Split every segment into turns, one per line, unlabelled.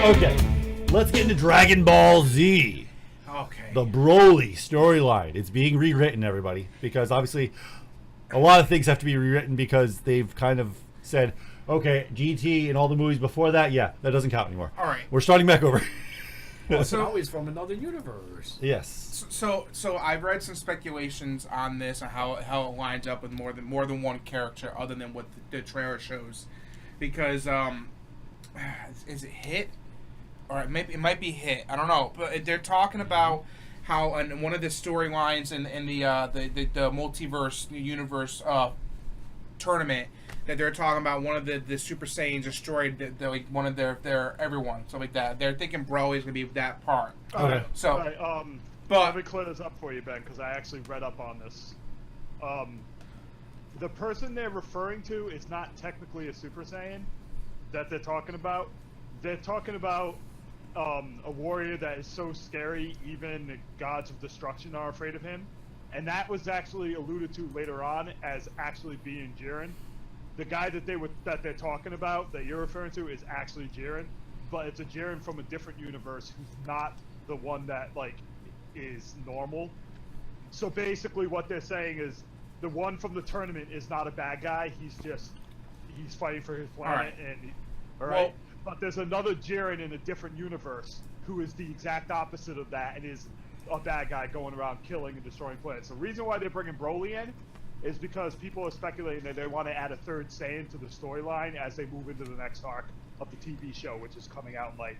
Okay, let's get into Dragon Ball Z.
Okay.
The Broly storyline. It's being rewritten, everybody, because obviously a lot of things have to be rewritten because they've kind of said, okay, GT and all the movies before that, yeah, that doesn't count anymore.
All right.
We're starting back over.
Well, so now he's from another universe.
Yes.
So I've read some speculations on this and how it lines up with more than one character other than what the trailer shows, because is it Hit? Or it might be Hit. I don't know, but they're talking about how in one of the storylines in the multiverse universe tournament that they're talking about one of the Super Saiyans destroyed like one of their everyone, so like that. They're thinking Broly is gonna be that part.
Okay.
So,
right,
but
let me clear this up for you, Ben, because I actually read up on this. The person they're referring to is not technically a Super Saiyan that they're talking about. They're talking about a warrior that is so scary even the gods of destruction are afraid of him, and that was actually alluded to later on as actually being Jiren. The guy that they're talking about that you're referring to is actually Jiren, but it's a Jiren from a different universe who's not the one that like is normal. So basically, what they're saying is the one from the tournament is not a bad guy. He's fighting for his planet, all right. Well, but there's another Jiren in a different universe who is the exact opposite of that and is a bad guy going around killing and destroying planets. The reason why they're bringing Broly in is because people are speculating that they want to add a third Saiyan to the storyline as they move into the next arc of the TV show, which is coming out in like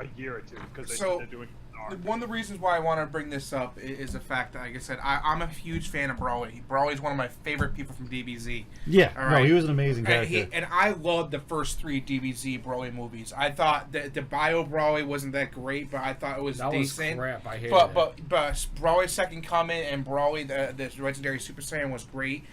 a year or two, because they said they're doing an arc.
One of the reasons why I want to bring this up is the fact that, like I said, I'm a huge fan of Broly. Broly's one of my favorite people from DBZ.
Yeah,
All right?
no, he was an amazing character.
And I loved the first 3 DBZ Broly movies. I thought that the Bio Broly wasn't that great, but I thought it was decent.
Was crap. I hated
but,
it.
But Broly's Second Coming and Broly, the legendary Super Saiyan, was great.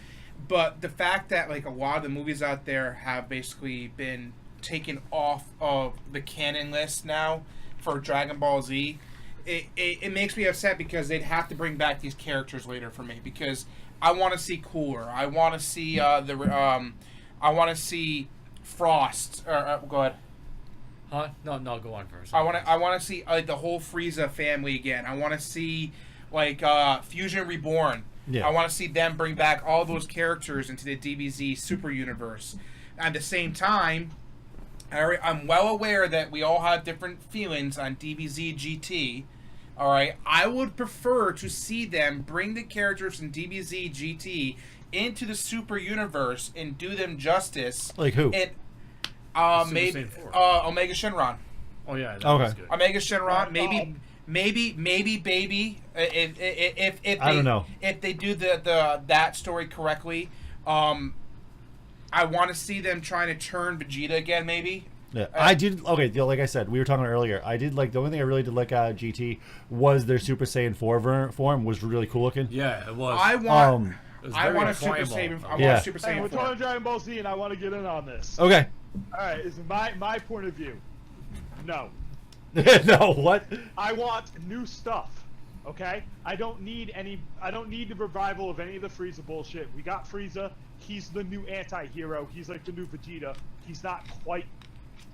But the fact that like a lot of the movies out there have basically been taken off of the canon list now for Dragon Ball Z, it makes me upset because they'd have to bring back these characters later for me, because I want to see Cooler. I want to see I want to see Frost. Go ahead.
Huh? No, go on first.
I want to see like the whole Frieza family again. I want to see like Fusion Reborn.
Yeah.
I want to see them bring back all those characters into the DBZ Super Universe. At the same time, I'm well aware that we all have different feelings on DBZ GT. All right, I would prefer to see them bring the characters in DBZ GT into the Super Universe and do them justice.
Like who?
And maybe Omega Shenron.
Oh yeah. That
Okay.
was good.
Omega Shenron, maybe Baby. If
I don't know.
If they do that story correctly, I want to see them trying to turn Vegeta again, maybe.
Yeah, I did. Okay, like I said, we were talking earlier. I did like the only thing I really did like out of GT was their Super Saiyan 4 form was really cool looking.
Yeah, it was.
I want a Super
primal.
Saiyan. I want
Yeah.
a Super
Hey,
Saiyan
we're
4.
talking Dragon Ball Z, and I want to get in on this.
Okay.
All right, is my point of view. No,
No, what?
I want new stuff. Okay, I don't need the revival of any of the Frieza bullshit. We got Frieza. He's the new anti-hero. He's like the new Vegeta. He's not quite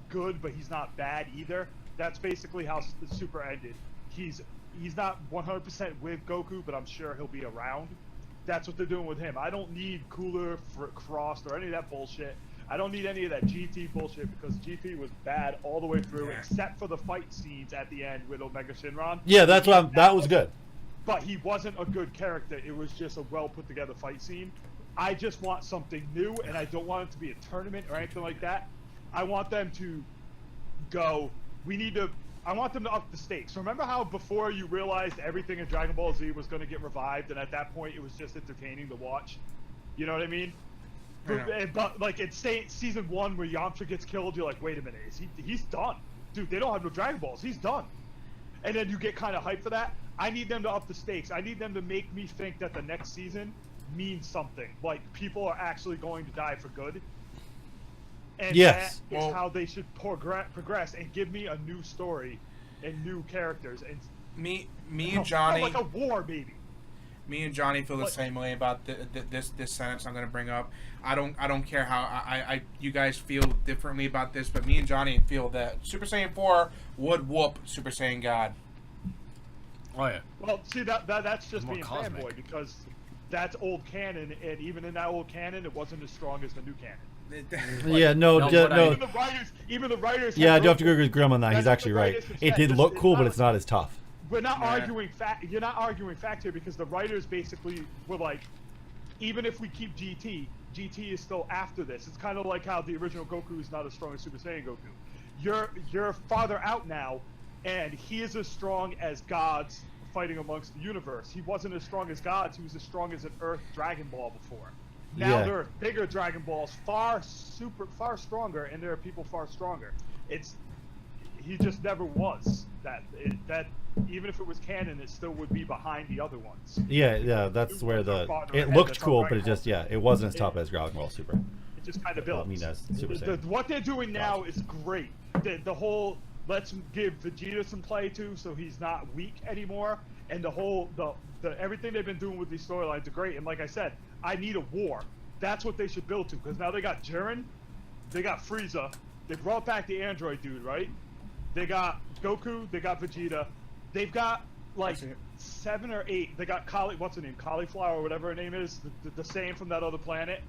good, but he's not bad either. That's basically how the Super ended. He's not 100% with Goku, but I'm sure he'll be around. That's what they're doing with him. I don't need Cooler, Frost, or any of that bullshit. I don't need any of that GT bullshit, because GT was bad all the way through, except for the fight scenes at the end with Omega Shenron.
Yeah, that was good.
But he wasn't a good character. It was just a well put together fight scene. I just want something new, and I don't want it to be a tournament or anything like that. I want them to go, I want them to up the stakes. Remember how before you realized everything in Dragon Ball Z was going to get revived, and at that point it was just entertaining to watch? You know what I mean? But like in season 1 where Yamcha gets killed, you're like, wait a minute, he's done. Dude, they don't have no Dragon Balls. He's done. And then you get kind of hyped for that. I need them to up the stakes. I need them to make me think that the next season means something. Like, people are actually going to die for good. And
yes.
that is how they should progress and give me a new story and new characters. And
me and Johnny,
like a war, maybe.
Me and Johnny feel the same way about this sentence I'm going to bring up. I don't care how you guys feel differently about this, but me and Johnny feel that Super Saiyan 4 would whoop Super Saiyan God.
Oh yeah.
Well, see that's just
More
being
cosmic.
fanboy because that's old canon, and even in that old canon, it wasn't as strong as the new canon.
Yeah, no,
No,
no.
but I-
Even the writers.
Yeah, I
have
do have to
wrote-
agree with Grim on that. He's
that's what
actually
the
right.
writers have
It
said.
did
This
look
is
cool, but it's not as tough.
We're not
Nah.
arguing fact. You're not arguing fact here because the writers basically were like, even if we keep GT is still after this. It's kind of like how the original Goku is not as strong as Super Saiyan Goku. You're farther out now, and he is as strong as gods fighting amongst the universe. He wasn't as strong as gods. He was as strong as an Earth Dragon Ball before. Now
Yeah.
there are bigger Dragon Balls, far stronger, and there are people far stronger. He just never was that. Even if it was canon, it still would be behind the other ones.
Yeah, that's where it looked cool, but it just it wasn't as tough as Dragon Ball Super.
It just kind of
Well,
builds.
I mean, as Super Saiyan.
What they're doing now is great. The whole let's give Vegeta some play too, so he's not weak anymore, and the whole the everything they've been doing with these storylines are great. And like I said, I need a war. That's what they should build to, because now they got Jiren, they got Frieza, they brought back the android dude, right? They got Goku, they got Vegeta, they've got like 7 or 8. They got what's her name, Cauliflower or whatever her name is, the same from that other planet.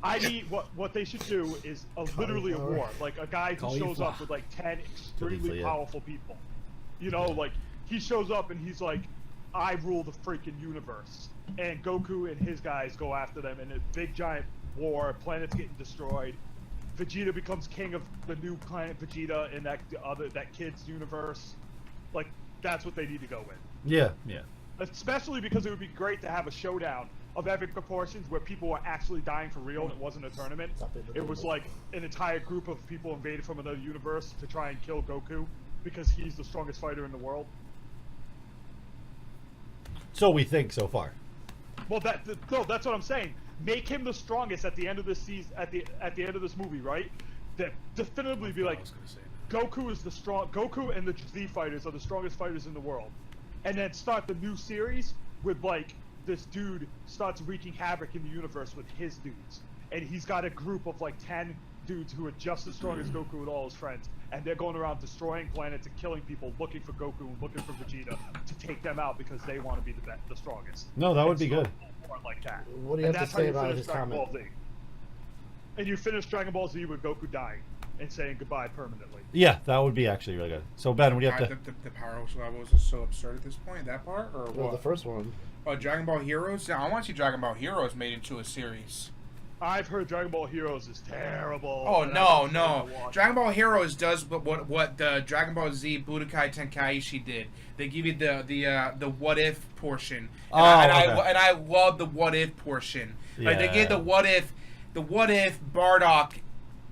I need what they should do is literally a war, like a guy who shows up with like 10 extremely powerful people. You know, like he shows up and he's like, I rule the freaking universe, and Goku and his guys go after them in a big giant war. Planets getting destroyed. Vegeta becomes king of the new planet Vegeta in that kid's universe. Like that's what they need to go with.
Yeah.
Especially because it would be great to have a showdown of epic proportions where people were actually dying for real and it wasn't a tournament. It was like an entire group of people invaded from another universe to try and kill Goku because he's the strongest fighter in the world.
So we think so far.
Well, that's what I'm saying. Make him the strongest at the end of this season, at the end of this movie, right? That definitively be like, Goku is Goku and the Z fighters are the strongest fighters in the world, and then start the new series with like this dude starts wreaking havoc in the universe with his dudes, and he's got a group of like 10 dudes who are just as strong as Goku with all his friends, and they're going around destroying planets and killing people, looking for Goku and looking for Vegeta to take them out because they want to be the strongest.
No, that would be good.
Like that.
What do you
And
have
that's
to
how
say
you
about
finish
his
Dragon
comment?
Ball Z. And you finish Dragon Ball Z with Goku dying and saying goodbye permanently.
Yeah, that would be actually really good. So Ben, what do you have to?
The power levels are so absurd at this point. That part or
Well,
what?
the first one.
Dragon Ball Heroes. Yeah, I want to see Dragon Ball Heroes made into a series.
I've heard Dragon Ball Heroes is terrible.
Oh
and
no,
I'm
no!
afraid to watch
Dragon Ball Heroes does what the Dragon Ball Z Budokai Tenkaichi did. They give you the what if portion, and, I love the what if portion. Like they gave the what if Bardock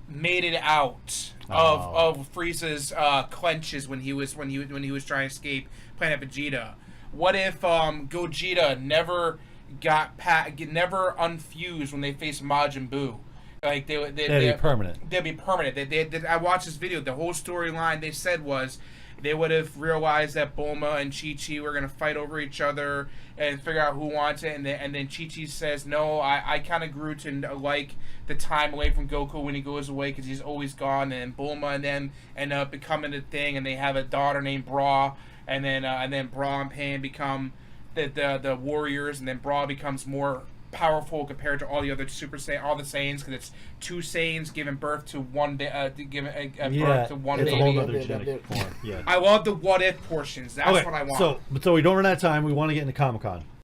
made it out of Frieza's clenches when he was trying to escape Planet Vegeta. What if Gogeta never never unfused when they faced Majin Buu? Like they'd
be permanent.
They'd be permanent. I watched this video. The whole storyline they said was they would have realized that Bulma and Chi-Chi were gonna fight over each other and figure out who wants it. And then Chi-Chi says, "No, I kind of grew to like the time away from Goku when he goes away because he's always gone." And Bulma and them end up becoming a thing, and they have a daughter named Bra. And then Bra and Pan become the warriors, and then Bra becomes more powerful compared to all the other all the Saiyans, because it's 2 Saiyans giving birth to one birth to one
it's
baby.
a whole other genetic form. Yeah.
I love the what if portions. That's what I want.
So we don't run out of time. We want to get into Comic-Con.